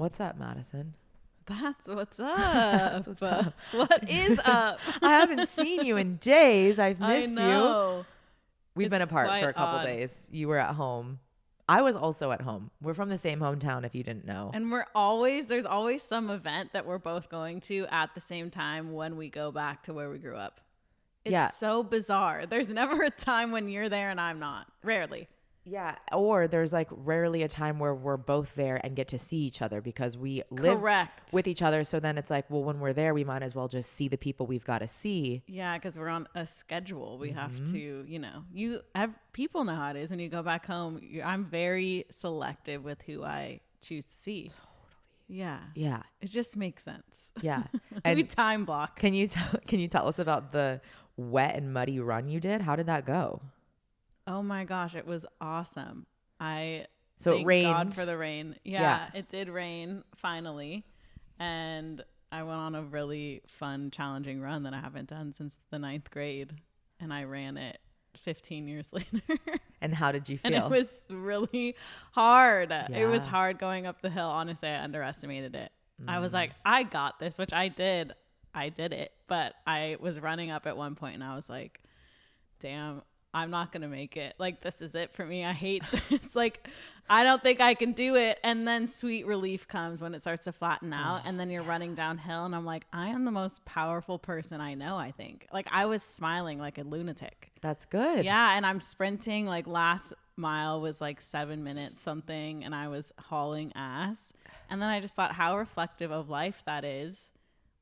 What's up, Madison? That's what's up. That's what's up. What is up? I haven't seen you in days. I've missed I know. you. We've been apart for a couple days. You were at home. I was also at home. We're from the same hometown, if you didn't know. And there's always some event that we're both going to at the same time when we go back to where we grew up. It's so bizarre. There's never a time when you're there and I'm not. Rarely. Yeah. Or there's like rarely a time where we're both there and get to see each other because we live with each other. So then it's like, well, when we're there, we might as well just see the people we've got to see. Yeah, because we're on a schedule. We have to, people know how it is when you go back home. I'm very selective with who I choose to see. Totally. Yeah. Yeah. It just makes sense. Yeah. And we time block. Can you tell us about the wet and muddy run you did? How did that go? Oh my gosh, it was awesome. It thank rained. God for the rain. Yeah, it did rain finally. And I went on a really fun, challenging run that I haven't done since the 9th grade. And I ran it 15 years later. And how did you feel? And it was really hard. Yeah. It was hard going up the hill. Honestly, I underestimated it. I was like, I got this, which I did. I did it. But I was running up at one point and I was like, damn, I'm not going to make it. Like, this is it for me. I hate this. Like, I don't think I can do it. And then sweet relief comes when it starts to flatten out. And then you're running downhill. And I'm like, I am the most powerful person I know, I think. Like, I was smiling like a lunatic. That's good. Yeah. And I'm sprinting. Like, last mile was like 7 minutes something. And I was hauling ass. And then I just thought how reflective of life that is.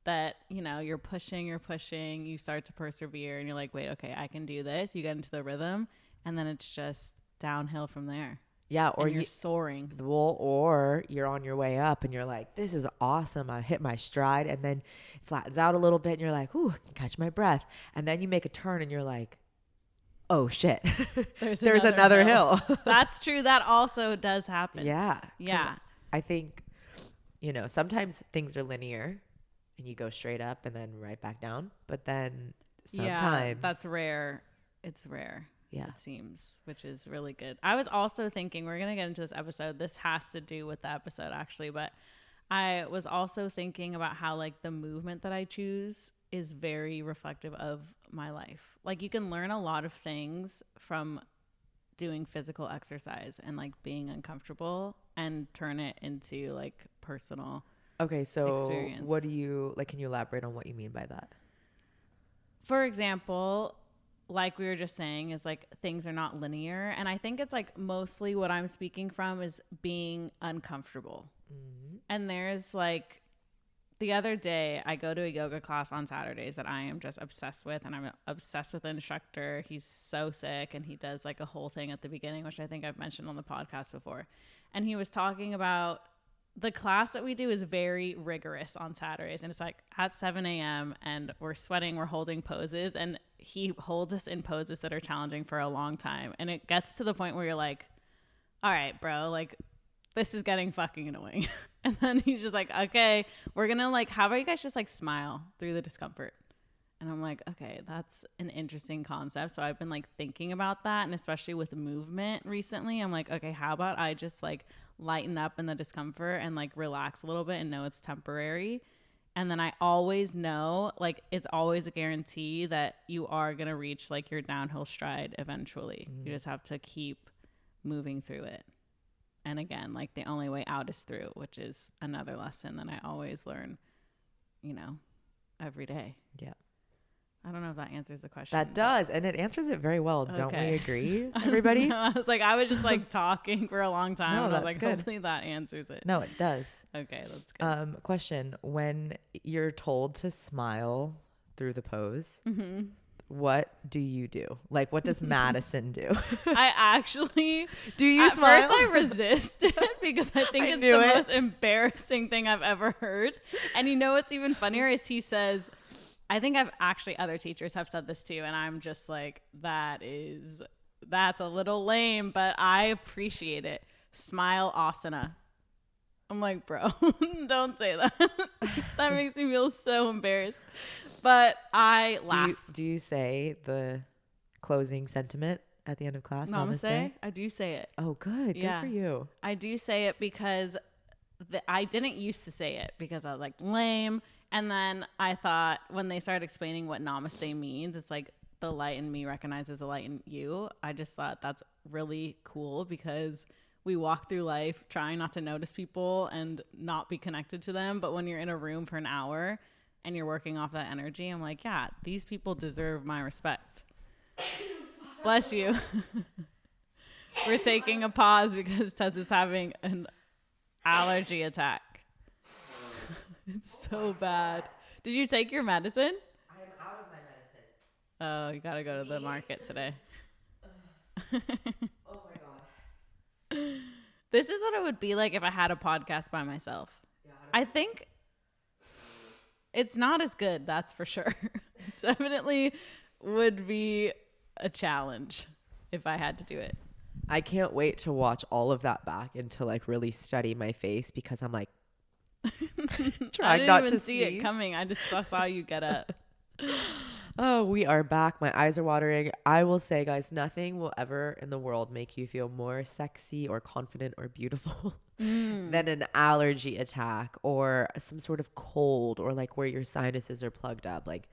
That, you're pushing, you start to persevere and you're like, wait, okay, I can do this. You get into the rhythm and then it's just downhill from there. Yeah. Or you're soaring. Well, or you're on your way up and you're like, this is awesome. I hit my stride, and then it flattens out a little bit and you're like, ooh, I can catch my breath. And then you make a turn and you're like, oh shit, there's another hill. That's true. That also does happen. Yeah. Yeah. I think, sometimes things are linear. And you go straight up and then right back down. But then sometimes that's rare. It's rare. Yeah. It seems, which is really good. I was also thinking, we're going to get into this episode. This has to do with the episode actually, but I was also thinking about how like the movement that I choose is very reflective of my life. Like you can learn a lot of things from doing physical exercise and like being uncomfortable and turn it into like personal Okay, so experience. What do you like? Can you elaborate on what you mean by that? For example, like we were just saying, is like things are not linear. And I think it's like mostly what I'm speaking from is being uncomfortable. Mm-hmm. And there's like the other day I go to a yoga class on Saturdays that I am just obsessed with. And I'm obsessed with the instructor. He's so sick. And he does like a whole thing at the beginning, which I think I've mentioned on the podcast before. And he was talking about the class that we do is very rigorous on Saturdays. And it's like at 7 a.m. and we're sweating, we're holding poses. And he holds us in poses that are challenging for a long time. And it gets to the point where you're like, all right, bro, like this is getting fucking annoying. And then he's just like, okay, we're going to like, how about you guys just like smile through the discomfort? And I'm like, okay, that's an interesting concept. So I've been like thinking about that. And especially with movement recently, I'm like, okay, how about I just like lighten up in the discomfort and like relax a little bit and know it's temporary. And then I always know, like, it's always a guarantee that you are going to reach like your downhill stride eventually. You just have to keep moving through it. And again, like the only way out is through, which is another lesson that I always learn, every day. Yeah. I don't know if that answers the question. That does. And it answers it very well. Okay. Don't we agree, everybody? I was just like talking for a long time. No, and I was that's like, good. Hopefully that answers it. No, it does. Okay, that's good. Question. When you're told to smile through the pose, what do you do? Like, what does Madison do? I actually... Do you smile? At first, I resisted because I think it's the most embarrassing thing I've ever heard. And what's even funnier is he says... I think other teachers have said this too. And I'm just like, that's a little lame, but I appreciate it. Smile asana. I'm like, bro, don't say that. That makes me feel so embarrassed. But I laugh. Do you say the closing sentiment at the end of class? Namaste? I do say it. Oh, good. Good for you. I do say it because I didn't used to say it because I was like, lame. And then I thought when they started explaining what namaste means, it's like the light in me recognizes the light in you. I just thought that's really cool because we walk through life trying not to notice people and not be connected to them. But when you're in a room for an hour and you're working off that energy, I'm like, yeah, these people deserve my respect. Bless you. We're taking a pause because Tess is having an allergy attack. It's so bad. Did you take your medicine? I am out of my medicine. Oh, you gotta go to the market today. Oh my god. This is what it would be like if I had a podcast by myself. Yeah, I think it's not as good, that's for sure. It definitely would be a challenge if I had to do it. I can't wait to watch all of that back and to like really study my face because I'm like trying not to see it coming. I just saw you get up. Oh, we are back. My eyes are watering. I will say, guys, nothing will ever in the world make you feel more sexy or confident or beautiful than an allergy attack or some sort of cold or like where your sinuses are plugged up. Like,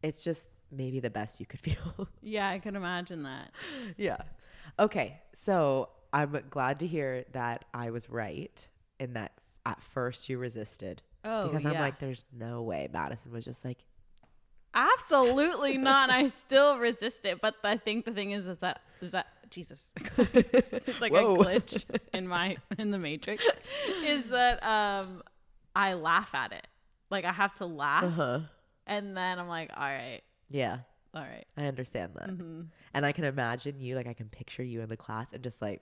it's just maybe the best you could feel. Yeah, I can imagine that. Yeah. Okay. So I'm glad to hear that I was right in that at first you resisted. Oh, because yeah. I'm like, there's no way. Madison was just like, absolutely not. And I still resist it. But I think the thing is that Jesus, it's like whoa. a glitch in the Matrix, is that I laugh at it. Like I have to laugh, and then I'm like, all right, yeah, all right, I understand that, and I can imagine you. Like I can picture you in the class and just like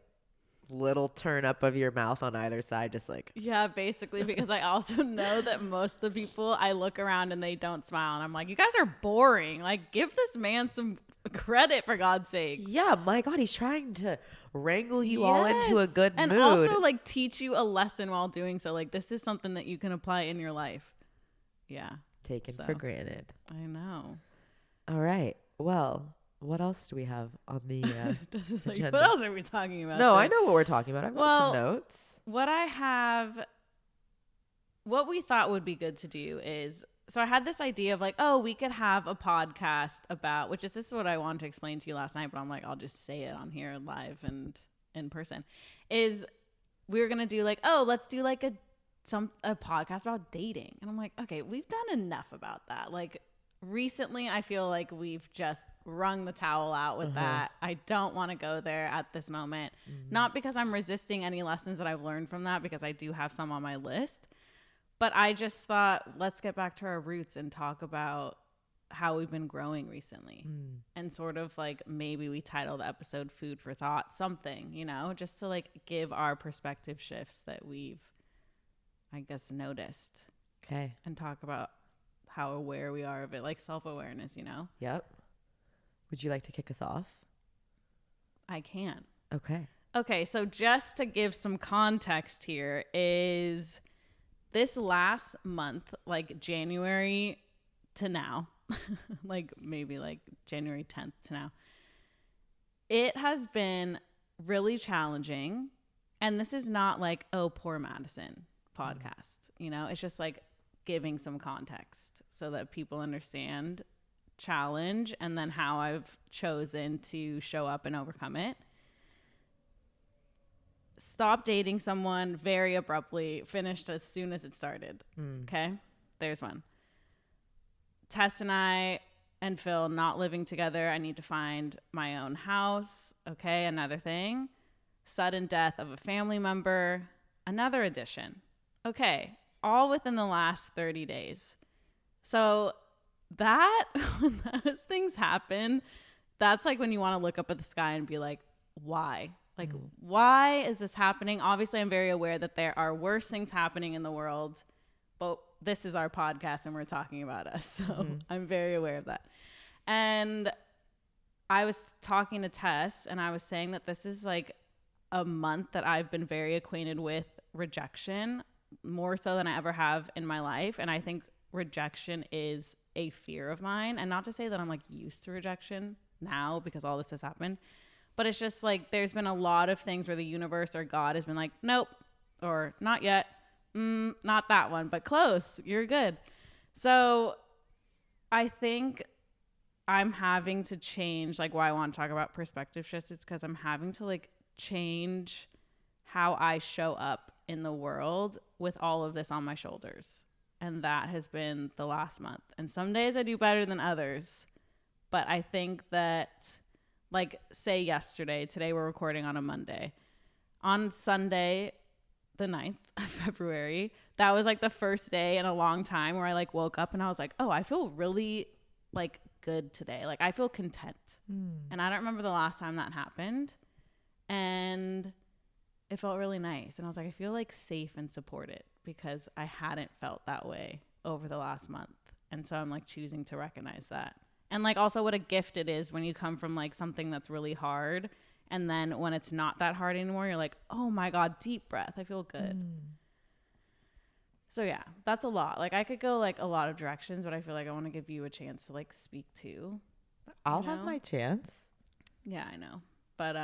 little turn up of your mouth on either side, just like yeah, basically, because I also know that most of the people I look around and they don't smile, and I'm like, you guys are boring. Like, give this man some credit for God's sake. Yeah, my God, he's trying to wrangle you all into a good and mood, and also like teach you a lesson while doing so. Like this is something that you can apply in your life. Yeah, taken for granted. I know. All right, well, what else do we have on the agenda? What else are we talking about? No, I know what we're talking about. I've got some notes. What we thought would be good to do is, so I had this idea of like, oh, we could have a podcast about, this is what I wanted to explain to you last night, but I'm like, I'll just say it on here live and in person, is we're going to do like, oh, let's do like a podcast about dating. And I'm like, okay, we've done enough about that. Like, recently, I feel like we've just wrung the towel out with that. I don't want to go there at this moment. Not because I'm resisting any lessons that I've learned from that, because I do have some on my list. But I just thought, let's get back to our roots and talk about how we've been growing recently. And sort of like maybe we title the episode Food for Thought, something, just to like give our perspective shifts that we've, I guess, noticed. Okay. And talk about how aware we are of it, like self-awareness, Yep. Would you like to kick us off? I can. Okay, so just to give some context here, is this last month, like January to now, like maybe like January 10th to now, it has been really challenging. And this is not like, oh, poor Madison podcast, it's just like giving some context so that people understand challenge and then how I've chosen to show up and overcome it. Stopped dating someone very abruptly, finished as soon as it started. Okay, there's one. Tess and I and Phil not living together. I need to find my own house. Okay, another thing. Sudden death of a family member. Another addition. Okay, all within the last 30 days. So when those things happen, that's like when you want to look up at the sky and be like, why? Like, why is this happening? Obviously, I'm very aware that there are worse things happening in the world, but this is our podcast and we're talking about us. So I'm very aware of that. And I was talking to Tess and I was saying that this is like a month that I've been very acquainted with rejection, more so than I ever have in my life. And I think rejection is a fear of mine. And not to say that I'm like used to rejection now because all this has happened, but it's just like there's been a lot of things where the universe or God has been like, nope, or not yet. Not that one, but close. You're good. So I think I'm having to change, like, why I want to talk about perspective shifts. It's because I'm having to like change how I show up in the world with all of this on my shoulders. And that has been the last month. And some days I do better than others. But I think that, like, say yesterday, today we're recording on a Monday. On Sunday, the 9th of February, that was like the first day in a long time where I like woke up and I was like, oh, I feel really like good today. Like I feel content. And I don't remember the last time that happened. And it felt really nice. And I was like, I feel like safe and supported because I hadn't felt that way over the last month. And so I'm like choosing to recognize that. And like also what a gift it is when you come from like something that's really hard. And then when it's not that hard anymore, you're like, oh my God, deep breath. I feel good. So yeah, that's a lot. Like I could go like a lot of directions, but I feel like I want to give you a chance to like speak too. I'll have my chance. Yeah, I know. But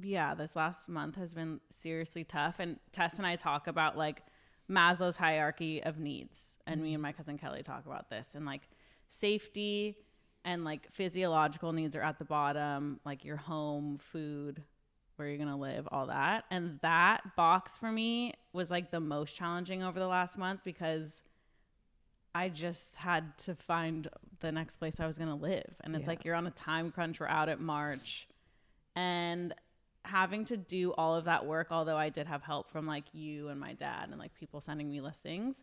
yeah, this last month has been seriously tough. And Tess and I talk about like Maslow's hierarchy of needs. And me and my cousin Kelly talk about this. And like safety and like physiological needs are at the bottom, like your home, food, where you're going to live, all that. And that box for me was like the most challenging over the last month because I just had to find the next place I was going to live. And it's like you're on a time crunch. We're out at March. And having to do all of that work, although I did have help from like you and my dad and like people sending me listings,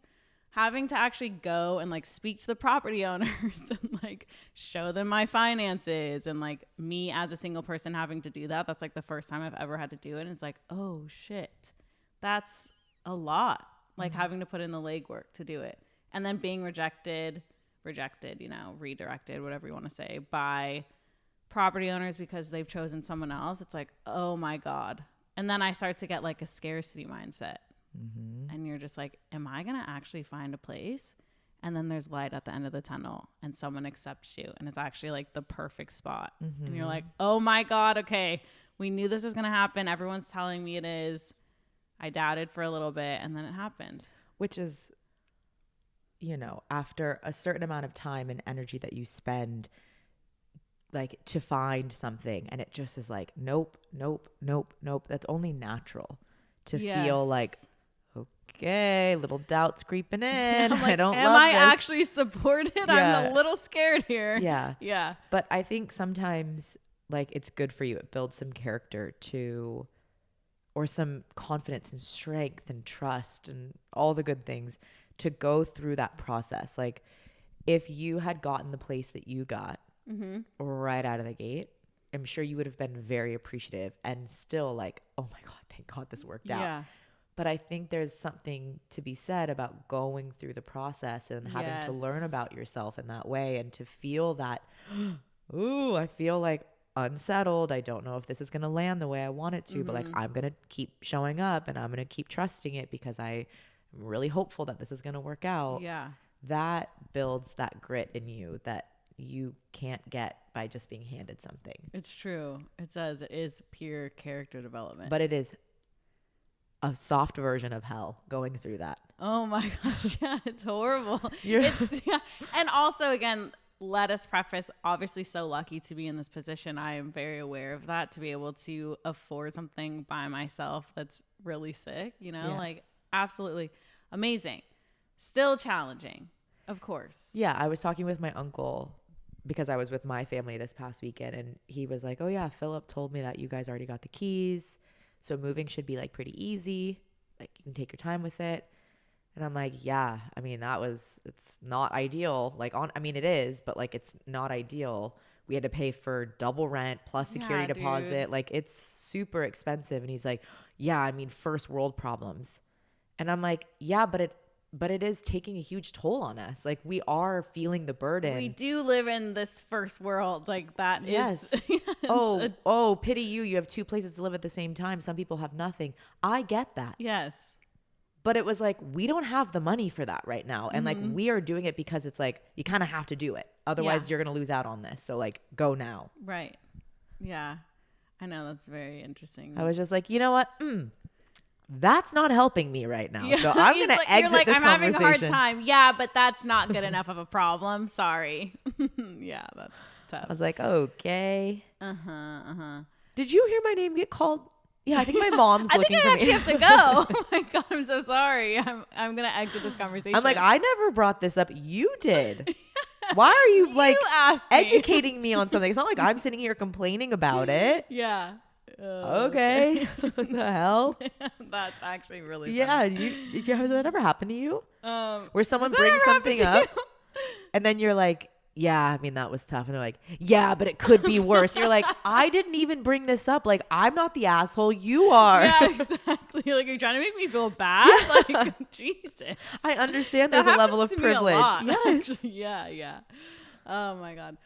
having to actually go and like speak to the property owners and like show them my finances and like me as a single person having to do that. That's like the first time I've ever had to do it. And it's like, oh shit, that's a lot. Like having to put in the legwork to do it. And then being rejected, you know, redirected, whatever you want to say, by property owners because they've chosen someone else. It's like, oh my God. And then I start to get like a scarcity mindset. And you're just like, am I going to actually find a place? And then there's light at the end of the tunnel and someone accepts you. And it's actually like the perfect spot. And you're like, oh my God, okay. We knew this was going to happen. Everyone's telling me it is. I doubted for a little bit and then it happened. Which is, you know, after a certain amount of time and energy that you spend like to find something and it just is like, nope. That's only natural to feel like, okay, little doubts creeping in. Like, I don't am love I this. actually supported? Yeah. I'm a little scared here. Yeah. But I think sometimes like it's good for you. It builds some character to, or some confidence and strength and trust and all the good things to go through that process. Like if you had gotten the place that you got right out of the gate, I'm sure you would have been very appreciative and still like, oh my God, thank God this worked out. But I think there's something to be said about going through the process and having to learn about yourself in that way and to feel that, ooh, I feel like unsettled. I don't know if this is going to land the way I want it to, but like I'm going to keep showing up and I'm going to keep trusting it because I'm really hopeful that this is going to work out. That builds that grit in you that you can't get by just being handed something. It's true. It says it is pure character development. But it is a soft version of hell going through that. Oh my gosh. Yeah, it's horrible. And also, again, let us preface, obviously so lucky to be in this position. I am very aware of that, to be able to afford something by myself that's really sick, you know, like absolutely amazing. Still challenging, of course. Yeah. I was talking with my uncle because I was with my family this past weekend and he was like, oh yeah, Philip told me that you guys already got the keys. So moving should be like pretty easy. Like you can take your time with it. And I'm like, yeah, I mean, it's not ideal. Like it is, but like, it's not ideal. We had to pay for double rent plus security deposit. Dude. Like it's super expensive. And he's like, yeah, I mean, first world problems. And I'm like, yeah, but it is taking a huge toll on us. Like we are feeling the burden. We do live in this first world. Like that is. Pity you. You have two places to live at the same time. Some people have nothing. I get that. Yes. But it was like, we don't have the money for that right now. And like, we are doing it because it's like, you kind of have to do it. Otherwise you're going to lose out on this. So like, go now. Right. Yeah. I know. That's very interesting. I was just like, you know what? that's not helping me right now. So I'm going to exit you're like, this I'm conversation. having a hard time. Yeah, but that's not good enough of a problem. Sorry. Yeah, that's tough. I was like, okay. Uh-huh. Did you hear my name get called? Yeah, I think my mom's looking for me. I think I actually have to go. Oh my God, I'm so sorry. I'm going to exit this conversation. I'm like, I never brought this up. You did. Why are you like educating me on something? It's not like I'm sitting here complaining about it. Yeah. Okay. What the hell? That's actually really funny. Yeah. Did you have that ever happen to you? Where someone Has that brings ever something happened up and then you're like, yeah, I mean, that was tough. And they're like, yeah, but it could be worse. You're like, I didn't even bring this up. Like, I'm not the asshole. You are. Yeah, exactly. Like, you're trying to make me feel bad. Yeah. Like, Jesus. I understand there's a level of privilege. Yes. Yeah. Oh my God.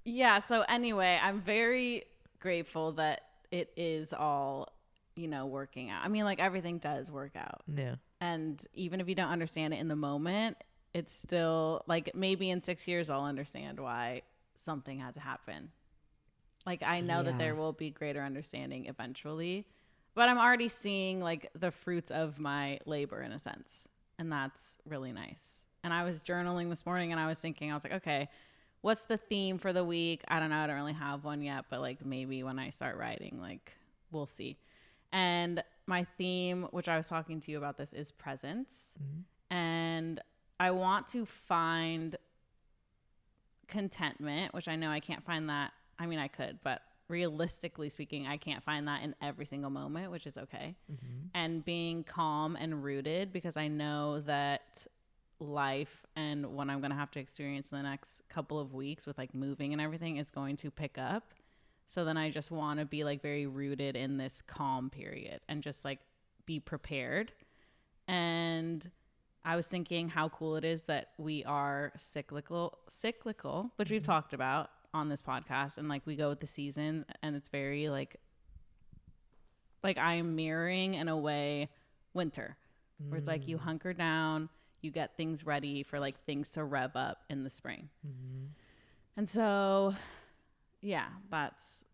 Yeah. So anyway, I'm very grateful that it is all, working out. I mean, like, everything does work out. Yeah. And even if you don't understand it in the moment, it's still like, maybe in 6 years I'll understand why something had to happen. Like, I know that there will be greater understanding eventually, but I'm already seeing like the fruits of my labor in a sense. And that's really nice. And I was journaling this morning and I was thinking, I was like, okay, what's the theme for the week? I don't know. I don't really have one yet, but like, maybe when I start writing, like, we'll see. And my theme, which I was talking to you about this, is presence. Mm-hmm. And I want to find contentment, which I know I can't find that. I mean, I could, but realistically speaking, I can't find that in every single moment, which is okay. Mm-hmm. And being calm and rooted, because I know that life and what I'm going to have to experience in the next couple of weeks with like moving and everything is going to pick up. So then I just want to be like very rooted in this calm period and just like be prepared. And I was thinking how cool it is that we are cyclical, which we've talked about on this podcast. And like, we go with the season and it's very like I'm mirroring in a way winter where it's like you hunker down, you get things ready for like things to rev up in the spring. Mm-hmm. And so, yeah, that's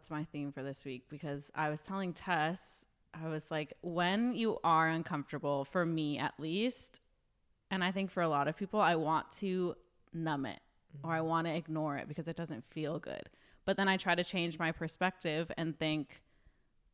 my theme for this week, because I was telling Tess, I was like, when you are uncomfortable, for me at least, and I think for a lot of people, I want to numb it or I want to ignore it because it doesn't feel good. But then I try to change my perspective and think,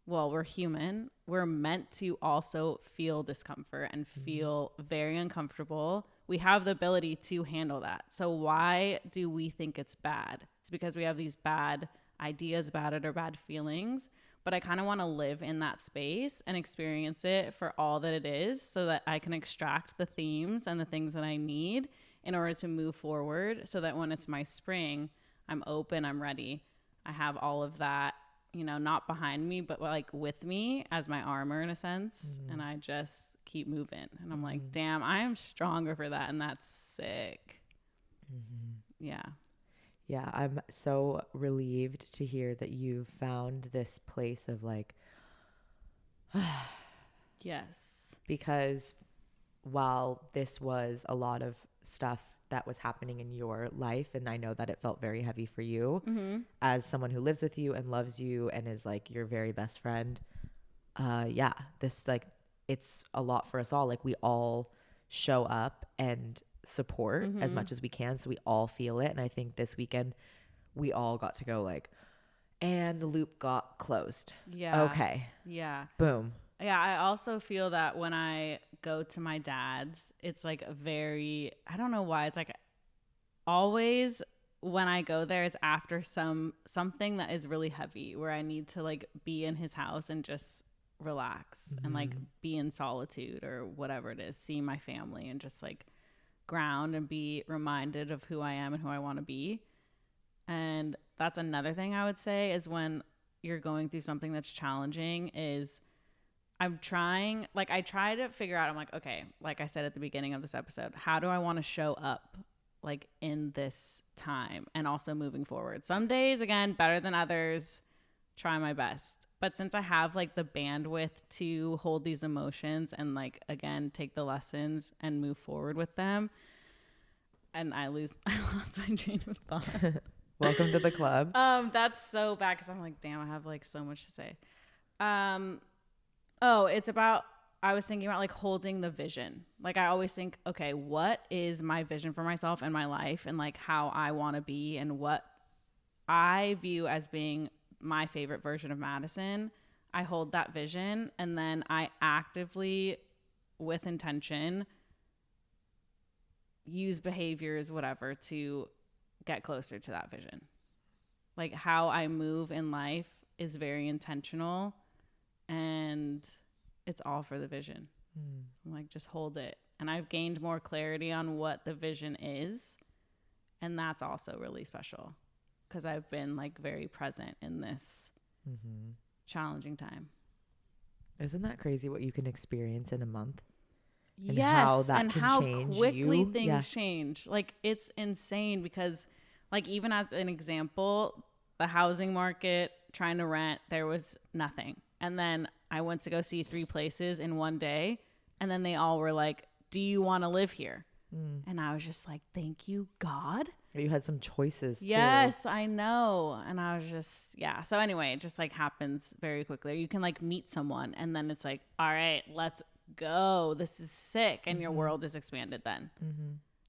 well, we're human. We're meant to also feel discomfort and feel very uncomfortable. We have the ability to handle that. So why do we think it's bad? It's because we have these bad ideas about it or bad feelings. But I kind of want to live in that space and experience it for all that it is so that I can extract the themes and the things that I need in order to move forward, so that when it's my spring, I'm open, I'm ready. I have all of that, not behind me, but like with me as my armor in a sense. Mm-hmm. And I just keep moving. And I'm like, damn, I am stronger for that. And that's sick. Mm-hmm. Yeah. Yeah, I'm so relieved to hear that you've found this place of like, yes. Because while this was a lot of stuff that was happening in your life, and I know that it felt very heavy for you, as someone who lives with you and loves you and is like your very best friend, this like, it's a lot for us all. Like, we all show up and support as much as we can, so we all feel it. And I think this weekend we all got to go like, and the loop got closed. Yeah. Okay. Yeah. Boom. Yeah. I also feel that when I go to my dad's, it's like a very, I don't know why, it's like always when I go there, it's after something that is really heavy where I need to like be in his house and just relax and like be in solitude or whatever it is, see my family and just like ground and be reminded of who I am and who I want to be. And that's another thing I would say is when you're going through something that's challenging is I try to figure out, I'm like, okay, like I said at the beginning of this episode, how do I want to show up like in this time and also moving forward? Some days, again, better than others, try my best. But since I have like the bandwidth to hold these emotions and like, again, take the lessons and move forward with them, and I lost my train of thought. Welcome to the club. That's so bad because I'm like, damn, I have like so much to say. Oh, it's about, I was thinking about like holding the vision. Like I always think, okay, what is my vision for myself and my life and like how I want to be and what I view as being my favorite version of Madison. I hold that vision and then I actively, with intention, use behaviors, whatever, to get closer to that vision. Like how I move in life is very intentional and it's all for the vision. I'm like, just hold it. And I've gained more clarity on what the vision is. And that's also really special because I've been like very present in this challenging time. Isn't that crazy what you can experience in a month? And how that and can how change quickly you? things change. Like it's insane because like even as an example, the housing market, trying to rent, there was nothing. And then I went to go see 3 places in one day. And then they all were like, do you want to live here? And I was just like, thank you, God. You had some choices too. Yes, I know. And I was just, yeah. So anyway, it just like happens very quickly. You can like meet someone and then it's like, all right, let's go. This is sick. And your world is expanded then.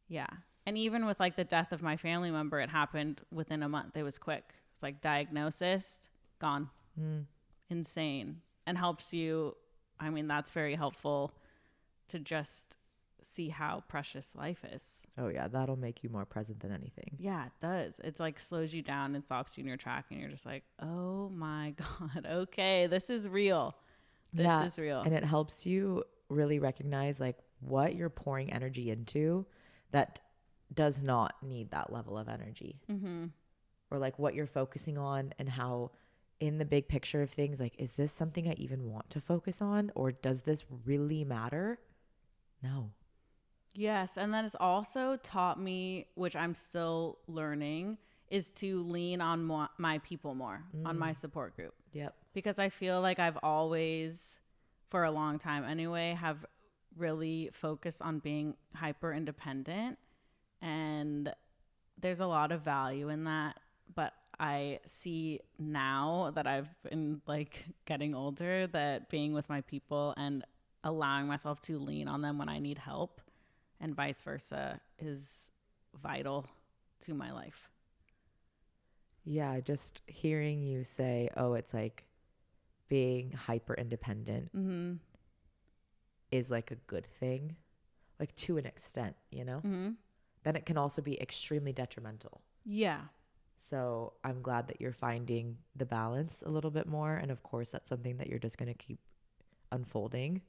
Yeah. And even with like the death of my family member, it happened within a month. It was quick. It's like diagnosis, gone. Insane. And helps you. I mean, that's very helpful to just see how precious life is. Oh yeah, that'll make you more present than anything. Yeah, it does. It's like slows you down and stops you in your track and you're just like, oh my God, okay, this is real. This is real. And it helps you really recognize like what you're pouring energy into that does not need that level of energy. Or like what you're focusing on and how in the big picture of things, like, is this something I even want to focus on? Or does this really matter? No. Yes. And then it's also taught me, which I'm still learning, is to lean on my people more, on my support group. Yep. Because I feel like I've always, for a long time anyway, have really focused on being hyper independent. And there's a lot of value in that. But I see now that I've been like getting older that being with my people and allowing myself to lean on them when I need help and vice versa is vital to my life. Yeah, just hearing you say, oh, it's like being hyper independent is like a good thing, like to an extent, you know? Then it can also be extremely detrimental. Yeah. So I'm glad that you're finding the balance a little bit more. And of course, that's something that you're just going to keep unfolding.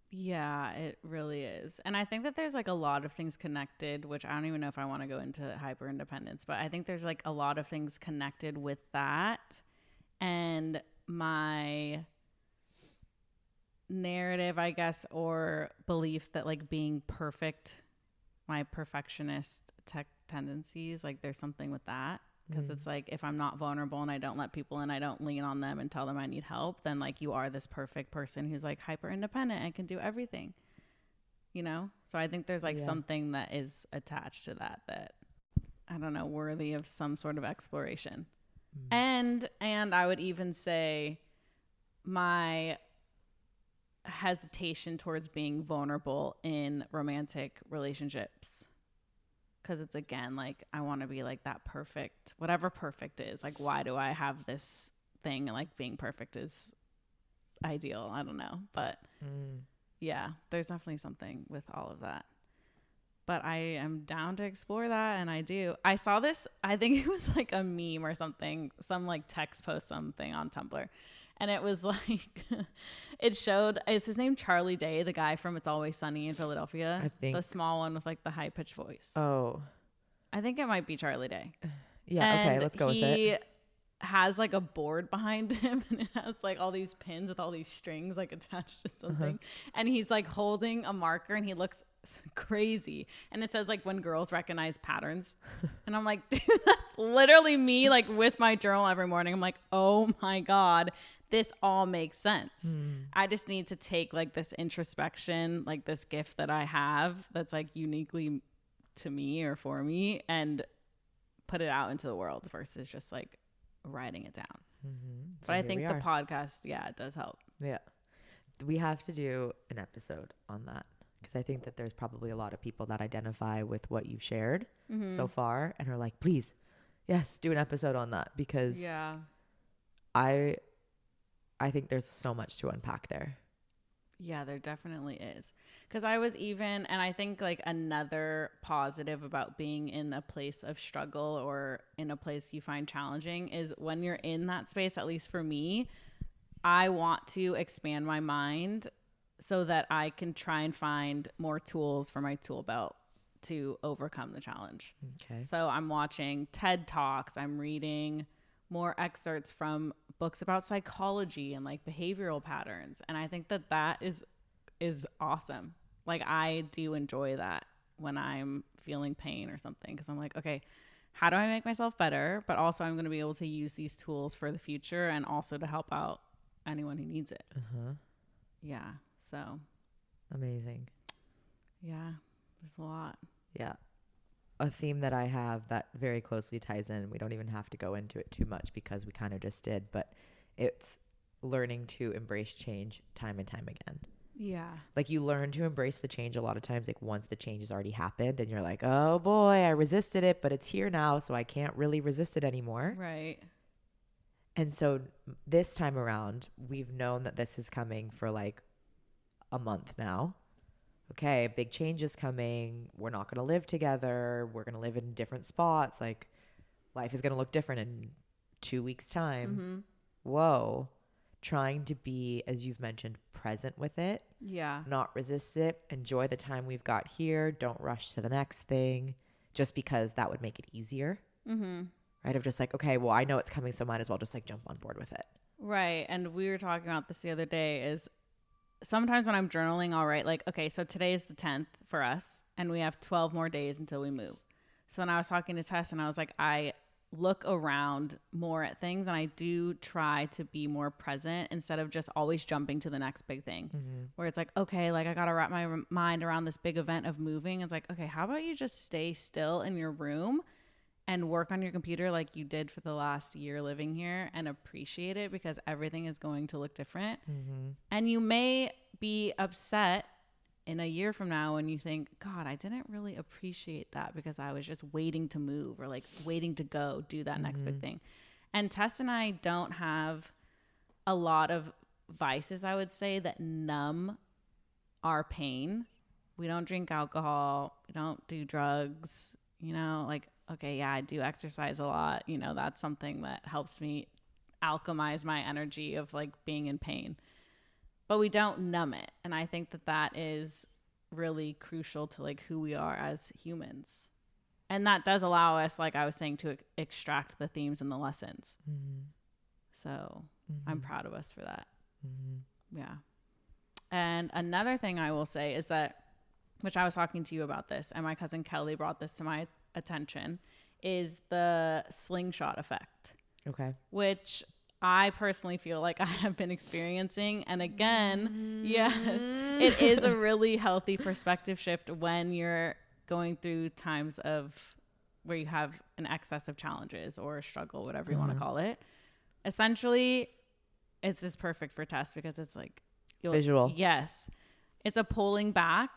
Yeah, it really is. And I think that there's like a lot of things connected, which I don't even know if I want to go into hyper independence, but I think there's like a lot of things connected with that. And my narrative, I guess, or belief that like being perfect, my perfectionist tendencies, like there's something with that. Because it's like, if I'm not vulnerable and I don't let people in, I don't lean on them and tell them I need help, then like you are this perfect person who's like hyper independent and can do everything, you know? So I think there's like something that is attached to that I don't know, worthy of some sort of exploration. And I would even say my hesitation towards being vulnerable in romantic relationships. Because it's, again, like, I want to be, like, that perfect, whatever perfect is. Like, why do I have this thing? Like, being perfect is ideal. I don't know. But, yeah, there's definitely something with all of that. But I am down to explore that, and I do. I saw this, I think it was, like, a meme or something, some, like, text post something on Tumblr. And it was like, it showed, is his name Charlie Day, the guy from It's Always Sunny in Philadelphia? I think. The small one with like the high pitched voice. Oh. I think it might be Charlie Day. Yeah, and okay, let's go with it. He has like a board behind him and it has like all these pins with all these strings like attached to something. And he's like holding a marker and he looks crazy. And it says like when girls recognize patterns. And I'm like, dude, that's literally me like with my journal every morning. I'm like, oh my God. This all makes sense. I just need to take like this introspection, like this gift that I have that's like uniquely to me or for me and put it out into the world versus just like writing it down. So but I think the podcast, yeah, it does help. Yeah. We have to do an episode on that, because I think that there's probably a lot of people that identify with what you've shared so far and are like, please, yes, do an episode on that, because I think there's so much to unpack there. Yeah, there definitely is. Because I was even, and I think like another positive about being in a place of struggle or in a place you find challenging is when you're in that space, at least for me, I want to expand my mind so that I can try and find more tools for my tool belt to overcome the challenge. Okay. So I'm watching TED Talks, I'm reading more excerpts from books about psychology and like behavioral patterns. And I think that that is awesome. Like I do enjoy that when I'm feeling pain or something, because I'm like, okay, how do I make myself better? But also I'm going to be able to use these tools for the future and also to help out anyone who needs it. Yeah. So amazing. Yeah, there's a lot. Yeah. A theme that I have that very closely ties in, we don't even have to go into it too much because we kind of just did, but it's learning to embrace change time and time again. Yeah. Like you learn to embrace the change a lot of times, like once the change has already happened and you're like, oh boy, I resisted it, but it's here now, so I can't really resist it anymore. Right. And so this time around, we've known that this is coming for like a month now. Okay, a big change is coming. We're not going to live together. We're going to live in different spots. Like life is going to look different in 2 weeks' time. Whoa. Trying to be, as you've mentioned, present with it. Yeah. Not resist it. Enjoy the time we've got here. Don't rush to the next thing just because that would make it easier. Right? Of just like, okay, well, I know it's coming, so might as well just like jump on board with it. Right. And we were talking about this the other day is sometimes when I'm journaling, I'll write like, okay, so today is the 10th for us and we have 12 more days until we move. So then I was talking to Tess and I was like, I look around more at things and I do try to be more present instead of just always jumping to the next big thing where it's like, okay, like I got to wrap my mind around this big event of moving. It's like, okay, how about you just stay still in your room and work on your computer like you did for the last year living here and appreciate it, because everything is going to look different. And you may be upset in a year from now when you think, God, I didn't really appreciate that because I was just waiting to move or like waiting to go do that next big thing. And Tess and I don't have a lot of vices, I would say, that numb our pain. We don't drink alcohol. We don't do drugs, you know, like, okay, yeah, I do exercise a lot. You know, that's something that helps me alchemize my energy of like being in pain. But we don't numb it. And I think that that is really crucial to like who we are as humans. And that does allow us, like I was saying, to extract the themes and the lessons. So I'm proud of us for that. Yeah. And another thing I will say is that, which I was talking to you about this, and my cousin Kelly brought this to my attention, is the slingshot effect. Okay. Which I personally feel like I have been experiencing. And again, yes, it is a really healthy perspective shift when you're going through times of where you have an excess of challenges or a struggle, whatever you want to call it. Essentially, it's just perfect for Tess because it's like visual. Yes. It's a pulling back.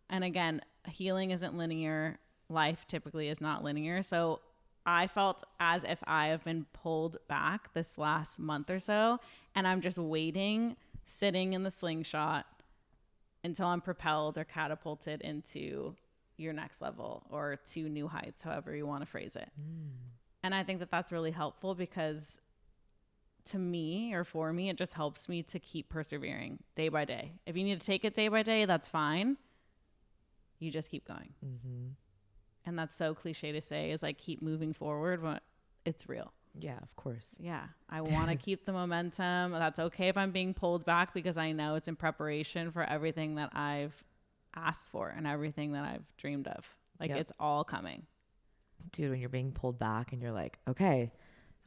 And again, healing isn't linear. Life typically is not linear. So I felt as if I have been pulled back this last month or so, and I'm just waiting, sitting in the slingshot until I'm propelled or catapulted into your next level or to new heights, however you want to phrase it. And I think that that's really helpful because to me, or for me, it just helps me to keep persevering day by day. If you need to take it day by day, that's fine. You just keep going. And that's so cliche to say, is like keep moving forward when it's real. Yeah, of course. Yeah. I want to keep the momentum. That's okay if I'm being pulled back because I know it's in preparation for everything that I've asked for and everything that I've dreamed of. Like it's all coming. Dude, when you're being pulled back and you're like, okay,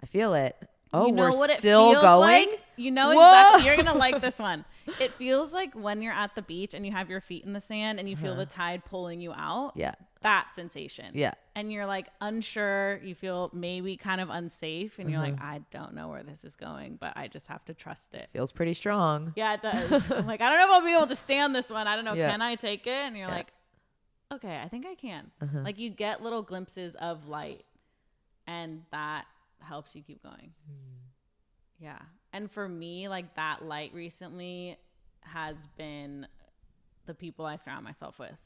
I feel it. Oh, you know we're what still it going? Like? You know exactly. You're going to like this one. It feels like when you're at the beach and you have your feet in the sand and you feel the tide pulling you out. Yeah. that sensation. Yeah. And you're like unsure, you feel maybe kind of unsafe, and you're like, I don't know where this is going, but I just have to trust it. Feels pretty strong. Yeah, it does. I'm like, I don't know if I'll be able to stand this one. I don't know. Yeah. Can I take it? And you're like, okay, I think I can. Like you get little glimpses of light, and that helps you keep going. Yeah. And for me, like that light recently has been the people I surround myself with.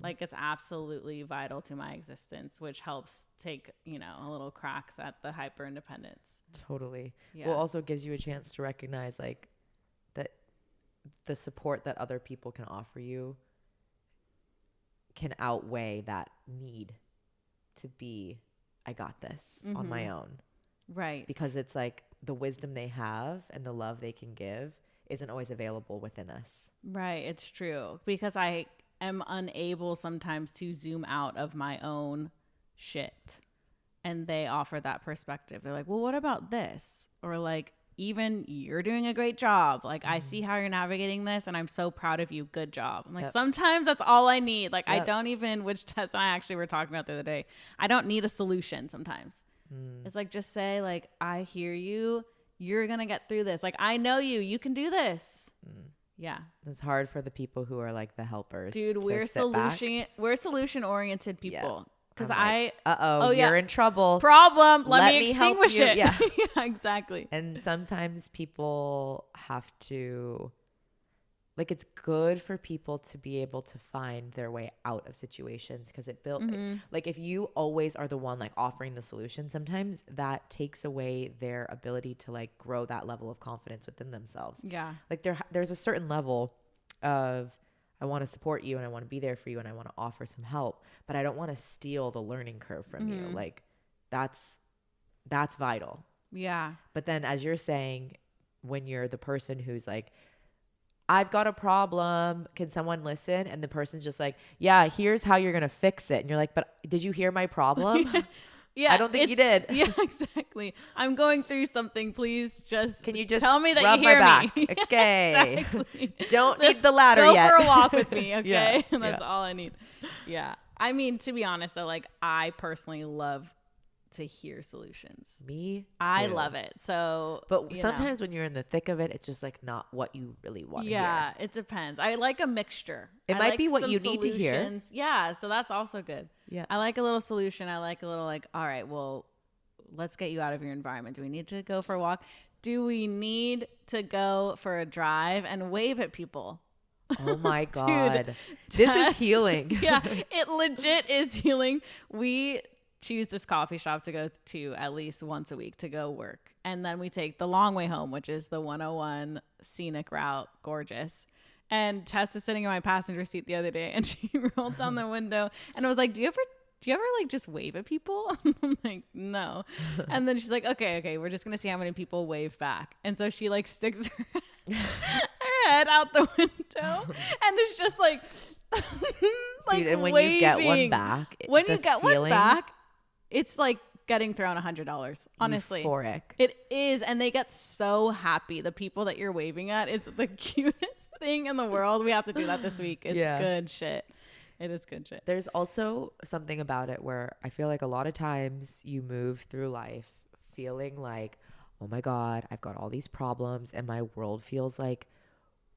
Like it's absolutely vital to my existence, which helps take, you know, a little cracks at the hyper independence. Totally. Yeah. Well, also gives you a chance to recognize like that the support that other people can offer you can outweigh that need to be, I got this on my own. Right. Because it's like the wisdom they have and the love they can give isn't always available within us. Right. It's true. Because I am unable sometimes to zoom out of my own shit. And they offer that perspective. They're like, well, what about this? Or like, even you're doing a great job. Like, I see how you're navigating this and I'm so proud of you. Good job. I'm like, sometimes that's all I need. Like, I don't even, which Tess and I actually were talking about the other day, I don't need a solution sometimes. It's like, just say like, I hear you. You're going to get through this. Like, I know you. You can do this. Yeah. It's hard for the people who are like the helpers. Dude, we're solution oriented people. Because like, you're in trouble. Problem. Let me extinguish it. Yeah. Yeah, exactly. And sometimes people have to, like, it's good for people to be able to find their way out of situations because it built, like, if you always are the one like offering the solution, sometimes that takes away their ability to like grow that level of confidence within themselves. Yeah. Like there's a certain level of, I want to support you and I want to be there for you and I want to offer some help, but I don't want to steal the learning curve from you. Like that's vital. Yeah. But then as you're saying, when you're the person who's like, I've got a problem, can someone listen? And the person's just like, yeah, here's how you're going to fix it. And you're like, but did you hear my problem? Yeah, I don't think you did. Yeah, exactly. I'm going through something. Please can you just tell me that rub you hear my back? me? Okay. Exactly. Don't need the ladder go yet. Go for a walk with me, okay? Yeah, That's all I need. Yeah. I mean, to be honest, though, like I personally love to hear solutions. Me too. I love it. So, but sometimes when you're in the thick of it, it's just like not what you really want to hear. Yeah, it depends. I like a mixture. It might be what you need to hear. Yeah, so that's also good. Yeah. I like a little solution. I like a little like, all right, well, let's get you out of your environment. Do we need to go for a walk? Do we need to go for a drive and wave at people? Oh my God. Dude, this is healing. Yeah, it legit is healing. We choose this coffee shop to go to at least once a week to go work. And then we take the long way home, which is the 101 scenic route. Gorgeous. And Tess was sitting in my passenger seat the other day and she rolled down the window and I was like, do you ever like just wave at people? I'm like, no. And then she's like, okay, we're just going to see how many people wave back. And so she like sticks her head out the window and it's just like, like dude, and when waving. you get one back, one back, it's like getting thrown $100. Honestly, euphoric. It is, and they get so happy. The people that you're waving at, it's the cutest thing in the world. We have to do that this week. It's good shit. It is good shit. There's also something about it where I feel like a lot of times you move through life feeling like, oh my God, I've got all these problems, and my world feels like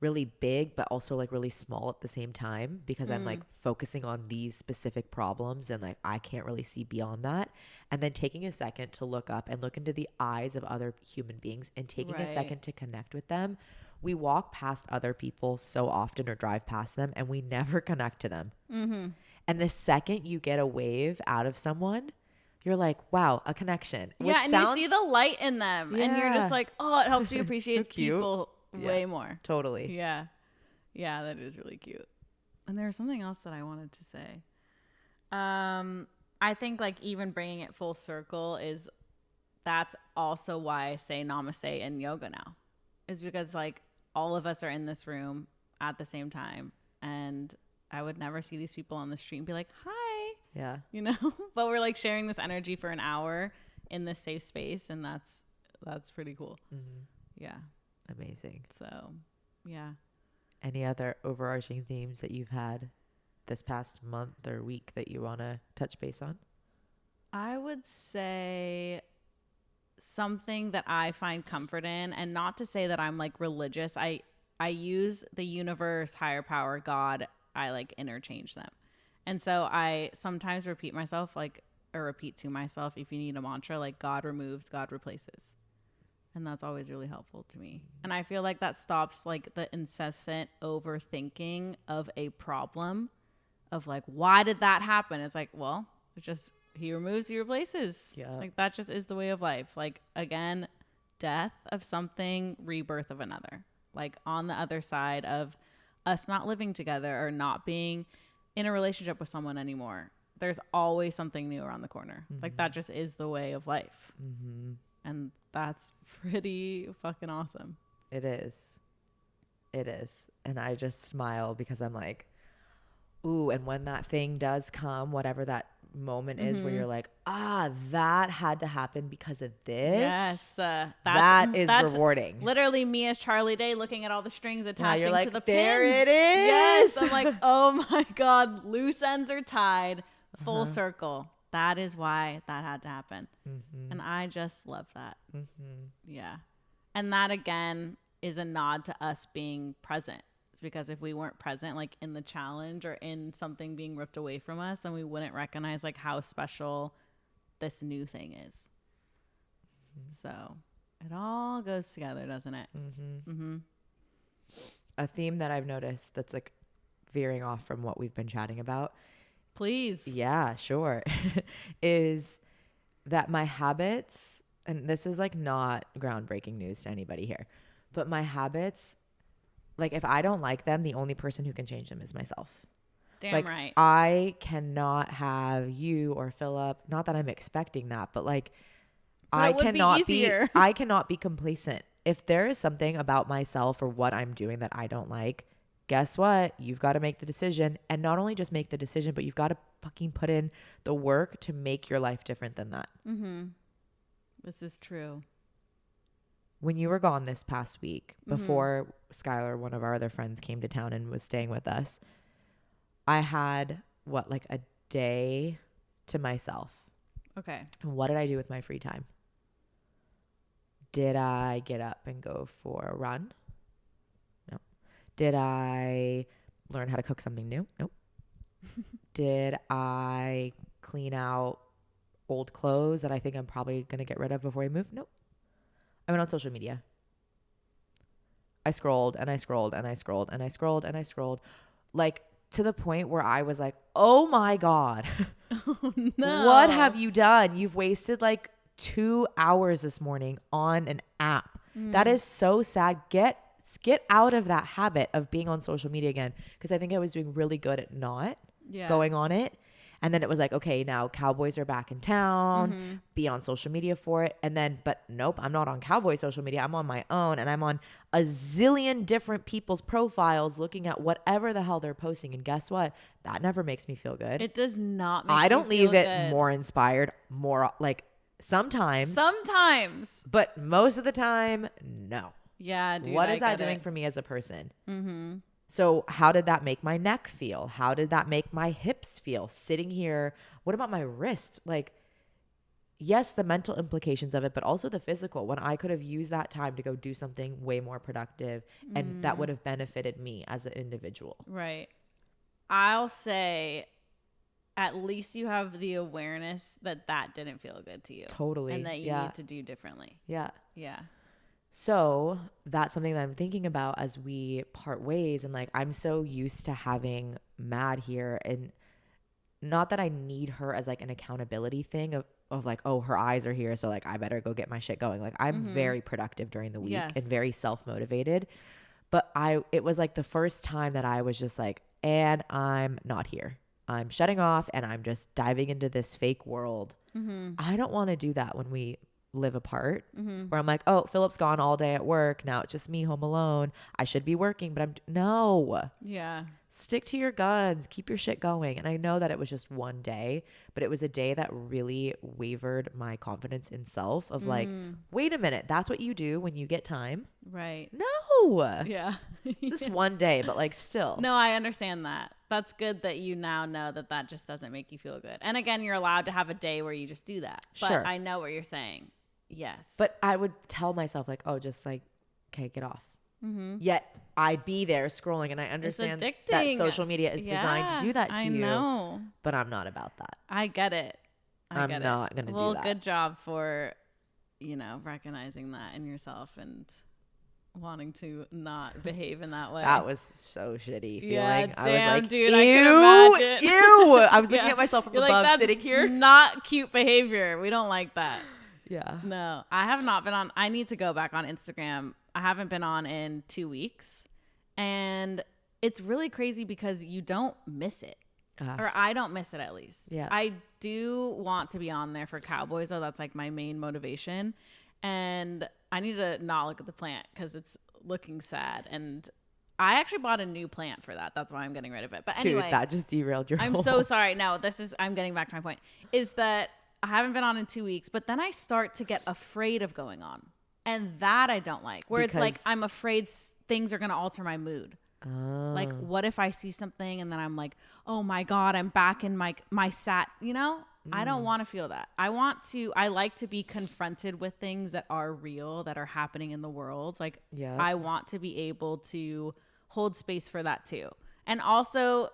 really big but also like really small at the same time because I'm like focusing on these specific problems and like I can't really see beyond that. And then taking a second to look up and look into the eyes of other human beings and taking a second to connect with them. We walk past other people so often or drive past them and we never connect to them. And the second you get a wave out of someone, you're like, wow, a connection. Yeah, and you see the light in them and you're just like, oh, it helps you appreciate people way more. Totally. Yeah, that is really cute. And there was something else that I wanted to say. I think like even bringing it full circle that's also why I say namaste in yoga now, is because like all of us are in this room at the same time and I would never see these people on the street and be like, hi. Yeah. You know, but we're like sharing this energy for an hour in this safe space and that's pretty cool. Yeah. Amazing. So, yeah. Any other overarching themes that you've had this past month or week that you want to touch base on? I would say something that I find comfort in, and not to say that I'm like religious. I use the universe, higher power, God. I like interchange them. And so I sometimes repeat myself or repeat to myself, if you need a mantra, like God removes, God replaces. And that's always really helpful to me. And I feel like that stops like the incessant overthinking of a problem of like, why did that happen? It's like, well, it's just, he removes, he replaces. Yeah. Like that just is the way of life. Like again, death of something, rebirth of another. Like on the other side of us not living together or not being in a relationship with someone anymore, there's always something new around the corner. Mm-hmm. Like that just is the way of life. Mm-hmm. And that's pretty fucking awesome. It is. It is. And I just smile because I'm like, ooh, and when that thing does come, whatever that moment is where you're like, that had to happen because of this. Yes. That's rewarding. Literally me as Charlie Day looking at all the strings attaching like, to the there pins. It is. Yes. I'm like, oh my God, loose ends are tied, full circle. That is why that had to happen. Mm-hmm. And I just love that. Mm-hmm. Yeah. And that again is a nod to us being present. It's because if we weren't present, like in the challenge or in something being ripped away from us, then we wouldn't recognize like how special this new thing is. Mm-hmm. So it all goes together, doesn't it? Mm-hmm. Mm-hmm. A theme that I've noticed that's like veering off from what we've been chatting about. Please. Yeah, sure. is that my habits, and this is like not groundbreaking news to anybody here, but my habits, like if I don't like them, the only person who can change them is myself. Damn like, right. I cannot have you or Philip, not that I'm expecting that, but like I cannot be complacent. If there is something about myself or what I'm doing that I don't like, guess what? You've got to make the decision, and not only just make the decision, but you've got to fucking put in the work to make your life different than that. Mm-hmm. This is true. When you were gone this past week, before Skylar, one of our other friends, came to town and was staying with us, I had like a day to myself. Okay. And what did I do with my free time? Did I get up and go for a run? No. Did I learn how to cook something new? Nope. Did I clean out old clothes that I think I'm probably going to get rid of before I move? Nope. I went on social media. I scrolled and I scrolled and I scrolled and I scrolled and I scrolled, like to the point where I was like, oh my God, oh, no. What have you done? You've wasted like 2 hours this morning on an app. That is so sad. Get out of that habit of being on social media again. Because I think I was doing really good at not going on it. And then it was like, okay, now Cowboys are back in town, be on social media for it. And then, but nope, I'm not on Cowboy social media. I'm on my own, and I'm on a zillion different people's profiles looking at whatever the hell they're posting. And guess what? That never makes me feel good. It does not make I don't me feel leave it good. More inspired, more like sometimes, but most of the time, no. Yeah, dude, what is that doing for me as a person? Mm-hmm. So how did that make my neck feel? How did that make my hips feel? Sitting here, what about my wrist? Like, yes, the mental implications of it, but also the physical, when I could have used that time to go do something way more productive and that would have benefited me as an individual. Right. I'll say at least you have the awareness that that didn't feel good to you. Totally. And that you need to do differently. Yeah. Yeah. So that's something that I'm thinking about as we part ways. And like, I'm so used to having Mad here, and not that I need her as like an accountability thing of like, oh, her eyes are here, so like I better go get my shit going. Like I'm very productive during the week and very self-motivated. But it was like the first time that I was just like, and I'm not here. I'm shutting off and I'm just diving into this fake world. I don't want to do that when we live apart, where I'm like, oh, Philip's gone all day at work. Now it's just me home alone. I should be working, but no. Yeah. Stick to your guns. Keep your shit going. And I know that it was just one day, but it was a day that really wavered my confidence in self of like, wait a minute. That's what you do when you get time. Right. No. Yeah. It's just one day, but like still. No, I understand that. that's good that you now know that that just doesn't make you feel good. And again, you're allowed to have a day where you just do that. But Sure. I know what you're saying. Yes. But I would tell myself like, oh, just like, okay, get off. Yet I'd be there scrolling, and I understand that social media is designed to do that to you. I know. But I'm not about that. I get it. I'm not going to do that. Well, good job for, recognizing that in yourself and wanting to not behave in that way. That was so shitty feeling. Yeah, I was like, dude, ew, I can imagine. Ew. I was looking at myself from above, that's sitting here. Not cute behavior. We don't like that. Yeah. No, I have not been on. I need to go back on Instagram. I haven't been on in 2 weeks. And it's really crazy because you don't miss it. Or I don't miss it, at least. Yeah. I do want to be on there for Cowboys, though. That's like my main motivation. And I need to not look at the plant because it's looking sad. And I actually bought a new plant for that. That's why I'm getting rid of it. But anyway. Dude, that just derailed your I'm whole... so sorry. No, I'm getting back to my point. Is that I haven't been on in 2 weeks, but then I start to get afraid of going on. And that I don't like. Where it's like, I'm afraid things are going to alter my mood. Like, what if I see something and then I'm like, oh my God, I'm back in my sat, I don't want to feel that. I like to be confronted with things that are real, that are happening in the world. Like, I want to be able to hold space for that too. And also,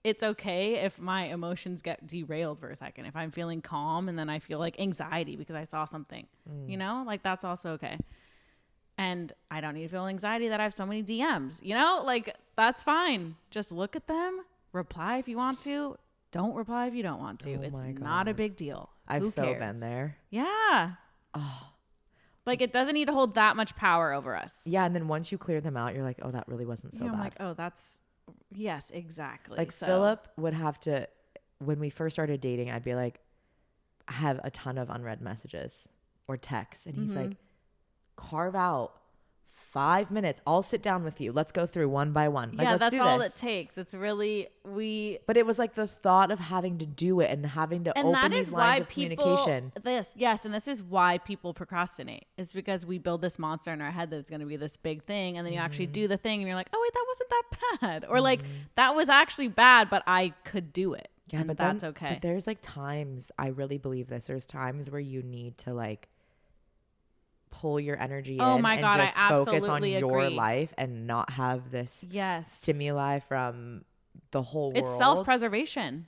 it's okay if my emotions get derailed for a second. If I'm feeling calm and then I feel like anxiety because I saw something, like that's also okay. And I don't need to feel anxiety that I have so many DMs, like that's fine. Just look at them, reply if you want to. Don't reply if you don't want to. It's not a big deal. I've so been there. Yeah. Oh. Like it doesn't need to hold that much power over us. Yeah. And then once you clear them out, you're like, oh, that really wasn't so bad. I'm like, oh, yes, exactly. Like Philip would have to, when we first started dating, I'd be like, I have a ton of unread messages or texts. And he's like, carve out 5 minutes. I'll sit down with you. Let's go through one by one. Like, that's all it takes. It's really, but it was like the thought of having to do it and having to open these lines of communication. And this is why people procrastinate. It's because we build this monster in our head that it's going to be this big thing. And then you actually do the thing and you're like, oh wait, that wasn't that bad. Or like, that was actually bad, but I could do it. Yeah, but that's okay. But there's like times, I really believe this. There's times where you need to like pull your energy in and just focus on your life and not have this stimuli from the whole world. It's self-preservation.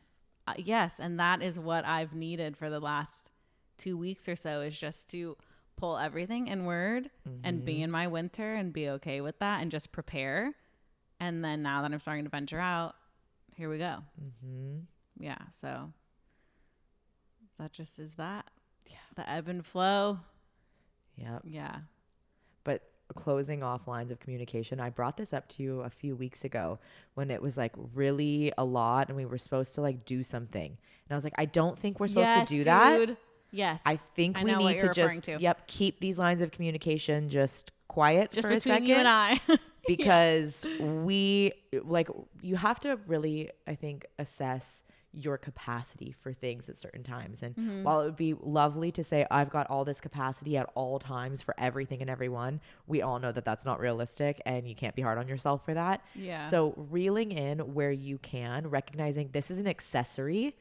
Yes. And that is what I've needed for the last 2 weeks or so, is just to pull everything inward and be in my winter and be okay with that and just prepare. And then now that I'm starting to venture out, here we go. Yeah. So that just is that. Yeah. The ebb and flow. Yep. Yeah. But closing off lines of communication, I brought this up to you a few weeks ago when it was like really a lot and we were supposed to like do something. And I was like, I don't think we're supposed to do that. Yes. I think we need to just, keep these lines of communication just quiet just for a second. You and I. Because you have to really, I think, assess your capacity for things at certain times. And while it would be lovely to say, I've got all this capacity at all times for everything and everyone, we all know that that's not realistic and you can't be hard on yourself for that. Yeah. So reeling in where you can, recognizing this is an accessory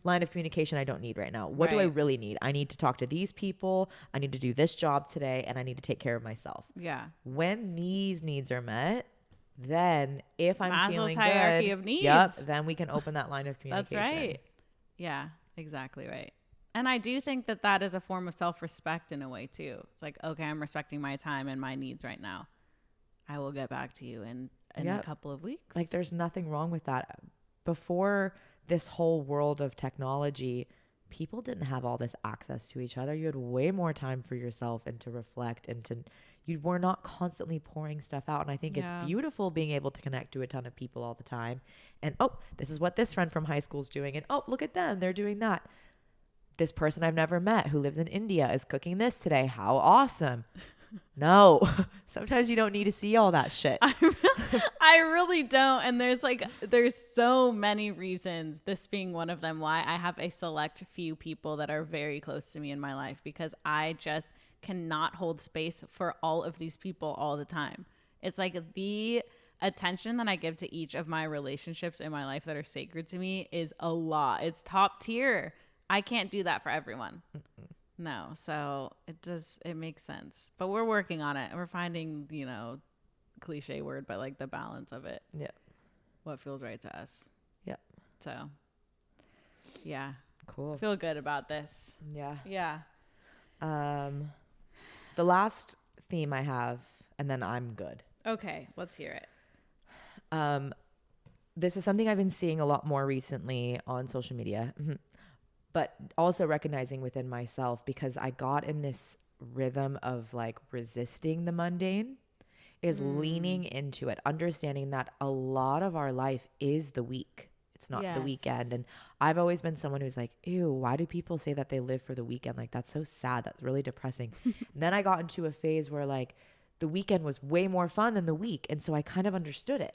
line of communication I don't need right now. What do I really need? I need to talk to these people. I need to do this job today and I need to take care of myself. Yeah. When these needs are met, then if I'm feeling hierarchy good, of needs. then we can open that line of communication. That's right. Yeah, exactly right. And I do think that that is a form of self-respect in a way too. It's like, okay, I'm respecting my time and my needs right now. I will get back to you in a couple of weeks. Like there's nothing wrong with that. Before this whole world of technology, people didn't have all this access to each other. You had way more time for yourself and to reflect and you were not constantly pouring stuff out. And I think it's beautiful being able to connect to a ton of people all the time. And, oh, this is what this friend from high school is doing. And, oh, look at them. They're doing that. This person I've never met who lives in India is cooking this today. How awesome. No, sometimes you don't need to see all that shit. I really don't. And there's so many reasons, this being one of them, why I have a select few people that are very close to me in my life, because I just cannot hold space for all of these people all the time. It's like the attention that I give to each of my relationships in my life that are sacred to me is a lot. It's top tier. I can't do that for everyone. No. So it makes sense, but we're working on it. We're finding, cliche word, but like the balance of it. Yeah. What feels right to us. Yeah. So yeah. Cool. I feel good about this. Yeah. Yeah. The last theme I have, and then I'm good. Okay. Let's hear it. This is something I've been seeing a lot more recently on social media, but also recognizing within myself, because I got in this rhythm of like resisting the mundane, is leaning into it, understanding that a lot of our life is the week. It's not the weekend. And I've always been someone who's like, ew, why do people say that they live for the weekend? Like, that's so sad. That's really depressing. And then I got into a phase where like the weekend was way more fun than the week. And so I kind of understood it.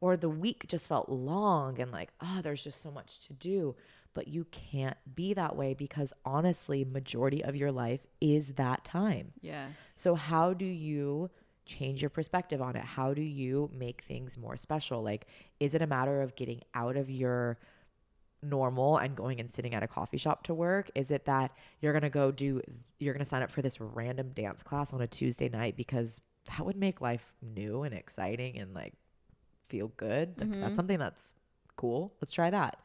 Or the week just felt long and like, there's just so much to do. But you can't be that way, because honestly, majority of your life is that time. Yes. So how do you change your perspective on it? How do you make things more special? Like, is it a matter of getting out of your normal and going and sitting at a coffee shop to work? Is it that you're going to sign up for this random dance class on a Tuesday night because that would make life new and exciting and like feel good? Like, that's something that's cool. Let's try that.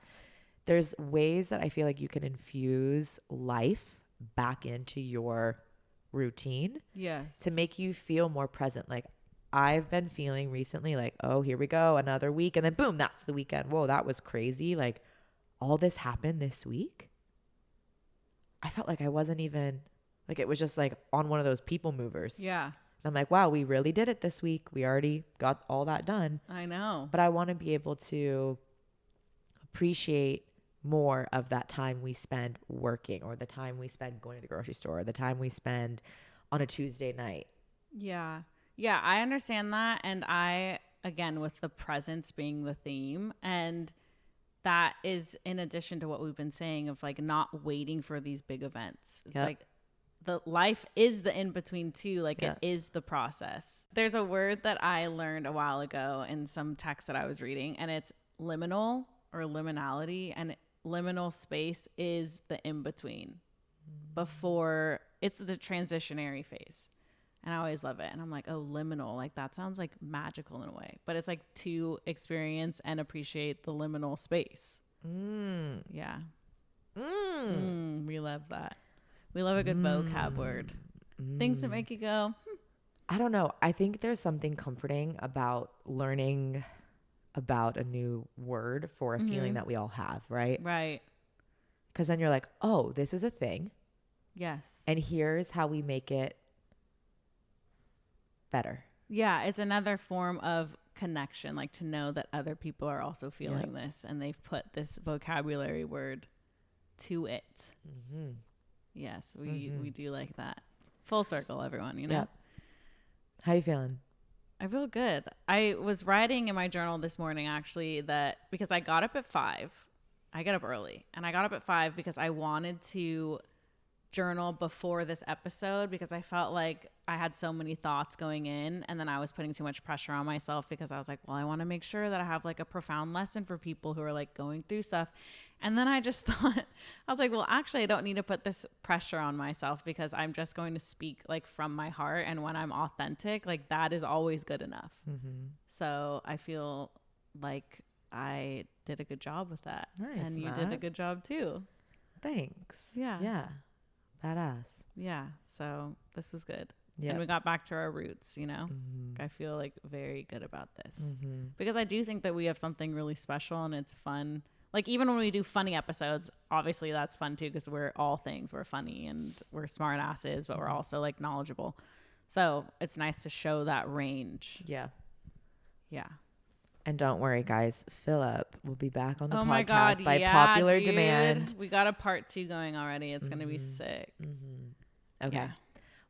There's ways that I feel like you can infuse life back into your routine. Yes. To make you feel more present. Like, I've been feeling recently like, oh, here we go, another week. And then boom, that's the weekend. Whoa, that was crazy. Like, all this happened this week. I felt like I wasn't even, like, it was just like on one of those people movers. Yeah. And I'm like, wow, we really did it this week. We already got all that done. I know. But I want to be able to appreciate more of that time we spend working, or the time we spend going to the grocery store, or the time we spend on a Tuesday night. Yeah. Yeah, I understand that. And I, again, with the presence being the theme, and that is in addition to what we've been saying of like not waiting for these big events. It's like the life is the in-between too. Like it is the process. There's a word that I learned a while ago in some text that I was reading, and it's liminal or liminality. And liminal space is the in-between before it's the transitionary phase. And I always love it. And I'm like, oh, liminal, like that sounds like magical in a way, but it's like to experience and appreciate the liminal space. Yeah. We love that. We love a good vocab word. Things that make you go, I don't know. I think there's something comforting about learning about a new word for a feeling that we all have, right? Right. Because then you're like, oh, this is a thing. Yes. And here's how we make it better. Yeah. It's another form of connection, like to know that other people are also feeling this, and they've put this vocabulary word to it. Yes. We do like that. Full circle, everyone, you know? Yep. How you feeling? I feel good. I was writing in my journal this morning, actually, that because I got up at 5, I get up early, and I got up at 5 because I wanted to journal before this episode, because I felt like I had so many thoughts going in, and then I was putting too much pressure on myself, because I was like, well, I want to make sure that I have like a profound lesson for people who are like going through stuff. And then I just thought, I was like, well, actually, I don't need to put this pressure on myself, because I'm just going to speak like from my heart. And when I'm authentic, like that is always good enough. So I feel like I did a good job with that. Nice, and you Matt. did a good job too. Thanks. Yeah. Yeah. Badass. Yeah. So this was good. Yeah. And we got back to our roots, you know? I feel like very good about this, because I do think that we have something really special, and it's fun. Like, even when we do funny episodes, obviously that's fun too, because we're all things. We're funny and we're smart asses, but we're also like knowledgeable. So it's nice to show that range. Yeah. Yeah. And don't worry, guys. Philip will be back on the Oh podcast my God, by yeah, popular dude. demand. We got a part 2 going already. It's going to be sick. Okay. Yeah.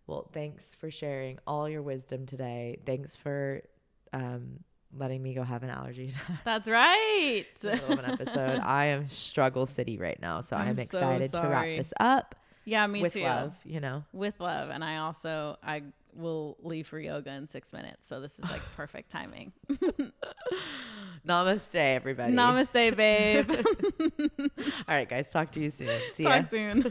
Well, thanks for sharing all your wisdom today. Thanks for letting me go have an allergy attack That's right. in the middle of an episode. I am struggle city right now, so I'm excited so to wrap sorry. this up. Yeah, me with too. love, you know. With love. And I will leave for yoga in 6 minutes. So this is like perfect timing. Namaste, everybody. Namaste, babe. All right, guys. Talk to you soon. See Talk ya. soon.